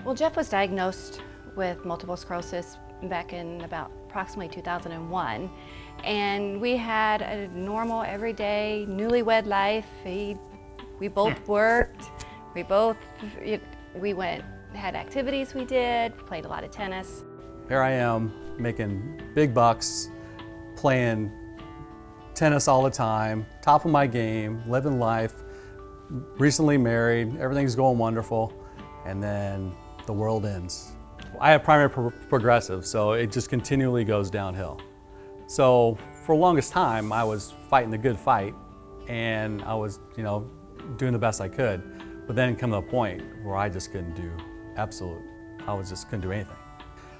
Well, Jeff was diagnosed with multiple sclerosis back in about approximately 2001. And we had a normal, everyday, newlywed life. We both worked. We had activities we did, played a lot of tennis. Here I am making big bucks, playing tennis all the time, top of my game, living life, recently married, everything's going wonderful, and then the world ends. I have primary progressive, so it just continually goes downhill. So for the longest time, I was fighting the good fight, and I was, doing the best I could. But then come to a point where I just couldn't do couldn't do anything.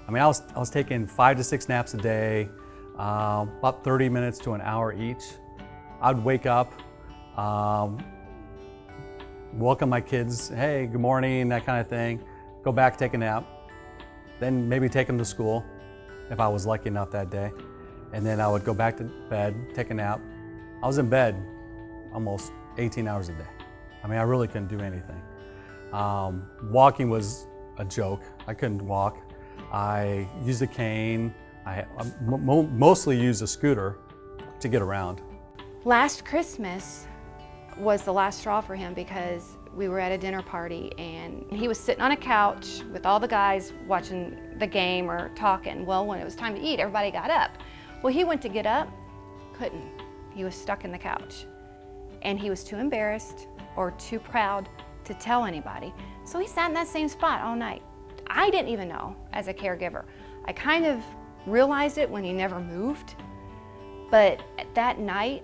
I mean, I was taking 5 to 6 naps a day, about 30 minutes to an hour each. I'd wake up, welcome my kids, hey, good morning, that kind of thing. Go back, take a nap, then maybe take them to school if I was lucky enough that day. And then I would go back to bed, take a nap. I was in bed almost 18 hours a day. I mean, I really couldn't do anything. Walking was a joke. I couldn't walk. I used a cane. I mostly used a scooter to get around. Last Christmas was the last straw for him because we were at a dinner party and he was sitting on a couch with all the guys watching the game or talking. Well, when it was time to eat, everybody got up. Well, he went to get up, couldn't. He was stuck in the couch. And he was too embarrassed or too proud to tell anybody. So he sat in that same spot all night. I didn't even know as a caregiver. I kind of realized it when he never moved. But that night,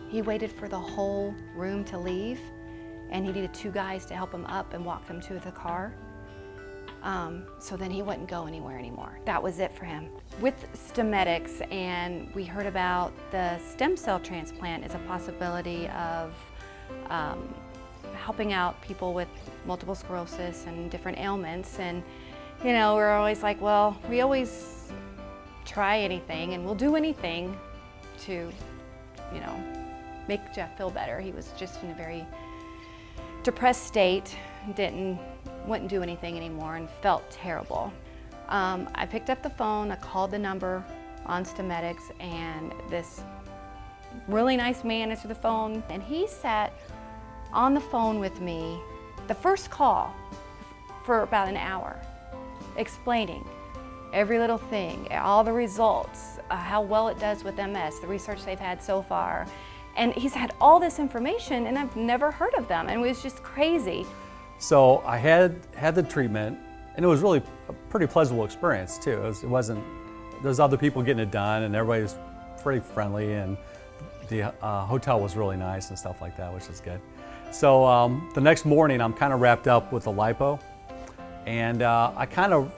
he waited for the whole room to leave, and he needed 2 guys to help him up and walk him to the car. So then he wouldn't go anywhere anymore. That was it for him. With Stemedix, and we heard about the stem cell transplant as a possibility of helping out people with multiple sclerosis and different ailments. And we're always like, well, we always try anything and we'll do anything to, make Jeff feel better. He was just in a very depressed state, wouldn't do anything anymore and felt terrible. I picked up the phone, I called the number on Stemedix, and this really nice man answered the phone, and he sat on the phone with me, the first call, for about an hour, explaining every little thing, all the results, how well it does with MS, the research they've had so far. And he's had all this information and I've never heard of them, and it was just crazy. So I had the treatment, and it was really a pretty pleasurable experience too. There's other people getting it done, and everybody was pretty friendly, and the hotel was really nice and stuff like that, which is good. So the next morning, I'm kind of wrapped up with the lipo, and I kind of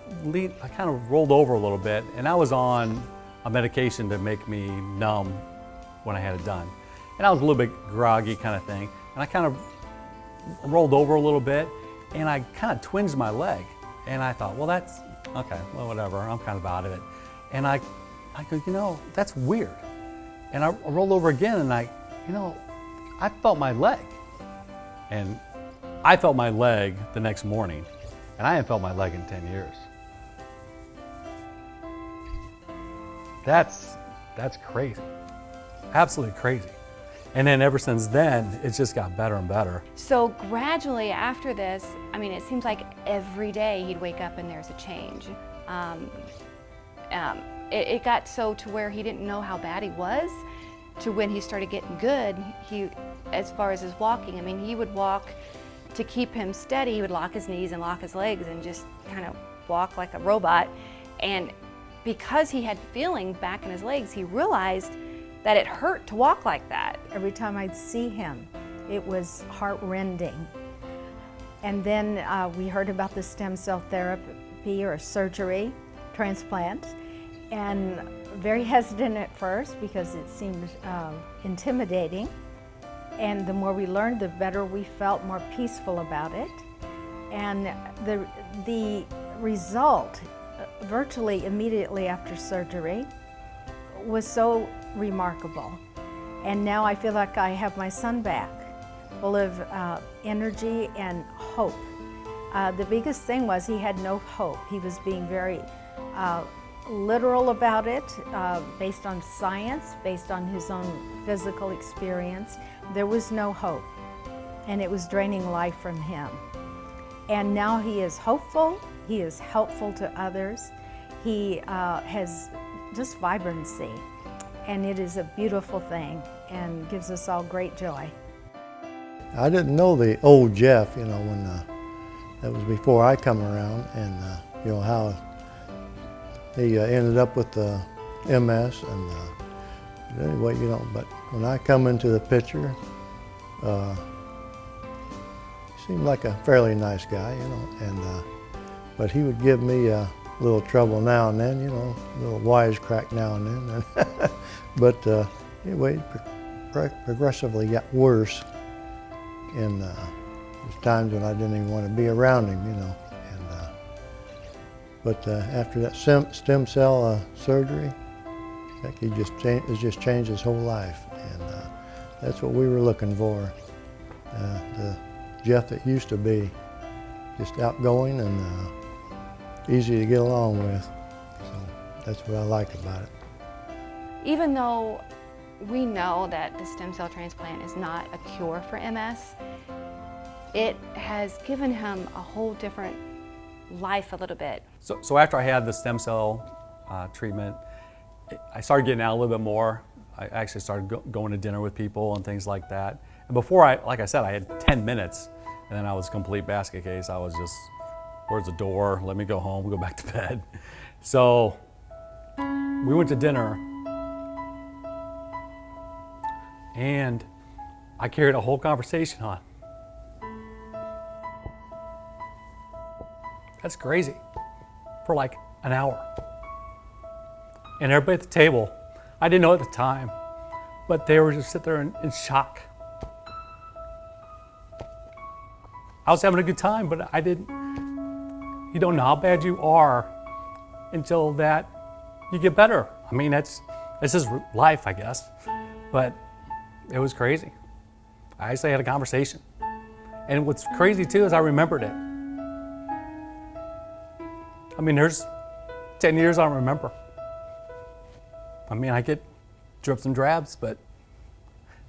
rolled over a little bit, and I was on a medication to make me numb when I had it done. And I was a little bit groggy kind of thing, and I kind of rolled over a little bit, and I kind of twinged my leg. And I thought, well, that's, okay, well, whatever, I'm kind of out of it. And I go, that's weird. And I rolled over again, and I felt my leg. And I felt my leg the next morning, and I hadn't felt my leg in 10 years. That's crazy, absolutely crazy. And then ever since then, it's just got better and better. So gradually after this, it seems like every day he'd wake up and there's a change. It got so to where he didn't know how bad he was, to when he started getting good, as far as his walking, he would walk to keep him steady. He would lock his knees and lock his legs and just kind of walk like a robot. And because he had feeling back in his legs, he realized that it hurt to walk like that. Every time I'd see him, it was heart-rending. And then we heard about the stem cell therapy or surgery, transplant, and very hesitant at first because it seemed intimidating. And the more we learned, the better we felt, more peaceful about it. And the result, virtually immediately after surgery, was so remarkable. And now I feel like I have my son back, full of energy and hope. The biggest thing was he had no hope. He was being very literal about it, based on science, based on his own physical experience. There was no hope, and it was draining life from him. And now he is hopeful, he is helpful to others, he has just vibrancy, and it is a beautiful thing and gives us all great joy. I didn't know the old Jeff, you know, when that was before I come around, and you know how he ended up with the MS, and anyway, you know. But when I come into the picture, he seemed like a fairly nice guy, you know, and but he would give me a little trouble now and then, you know, a little wisecrack now and then. But anyway, progressively got worse. And there's times when I didn't even want to be around him, you know. And but after that stem cell surgery, I think it's just changed his whole life, and that's what we were looking for. The Jeff that used to be, just outgoing and easy to get along with. So that's what I like about it. Even though we know that the stem cell transplant is not a cure for MS, it has given him a whole different life a little bit. So after I had the stem cell treatment, I started getting out a little bit more. I actually started going to dinner with people and things like that. And before, like I said, I had 10 minutes, and then I was a complete basket case. I was just, where's the door? Let me go home, go back to bed. So we went to dinner, and I carried a whole conversation on. That's crazy, for like an hour. And everybody at the table, I didn't know at the time, but they were just sitting there in shock. I was having a good time, but I didn't, you don't know how bad you are until that you get better. I mean, this is life, I guess, but it was crazy. I actually had a conversation. And what's crazy too is I remembered it. I mean, there's 10 years I don't remember. I mean, I get drips and drabs, but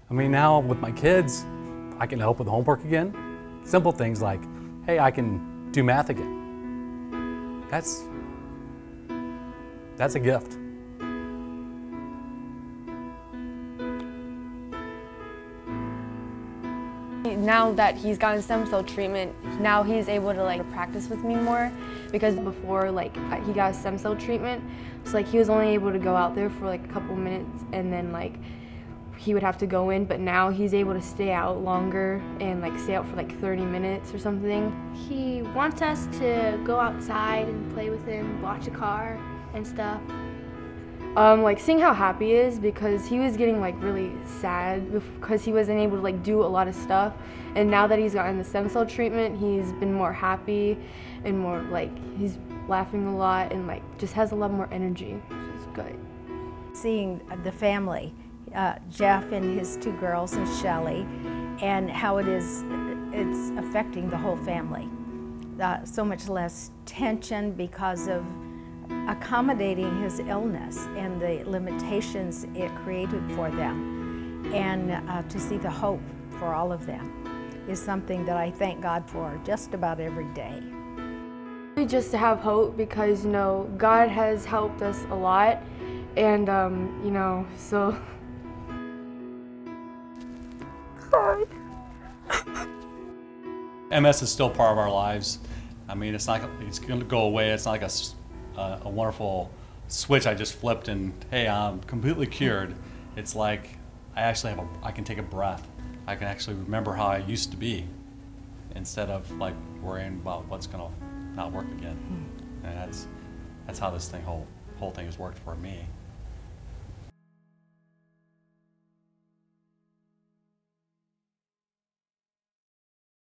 I mean, now with my kids, I can help with homework again. Simple things like, hey, I can do math again. That's a gift. Now that he's gotten stem cell treatment, now he's able to like practice with me more, because before like he got stem cell treatment, so like he was only able to go out there for like a couple minutes and then like he would have to go in, but now he's able to stay out longer and like stay out for like 30 minutes or something. He wants us to go outside and play with him, watch a car and stuff. Like seeing how happy he is, because he was getting like really sad because he wasn't able to like do a lot of stuff, and now that he's gotten the stem cell treatment, he's been more happy and more like he's laughing a lot and like just has a lot more energy, which is good. Seeing the family, Jeff and his two girls and Shelley, and how it's affecting the whole family. So much less tension because of accommodating his illness and the limitations it created for them, and to see the hope for all of them is something that I thank God for just about every day. Just to have hope, because you know God has helped us a lot, and you know, so MS is still part of our lives. I mean, it's going to go away. It's not like a wonderful switch I just flipped and hey, I'm completely cured. It's like I can take a breath. I can actually remember how I used to be instead of like worrying about what's going to not work again. And that's how this whole thing has worked for me.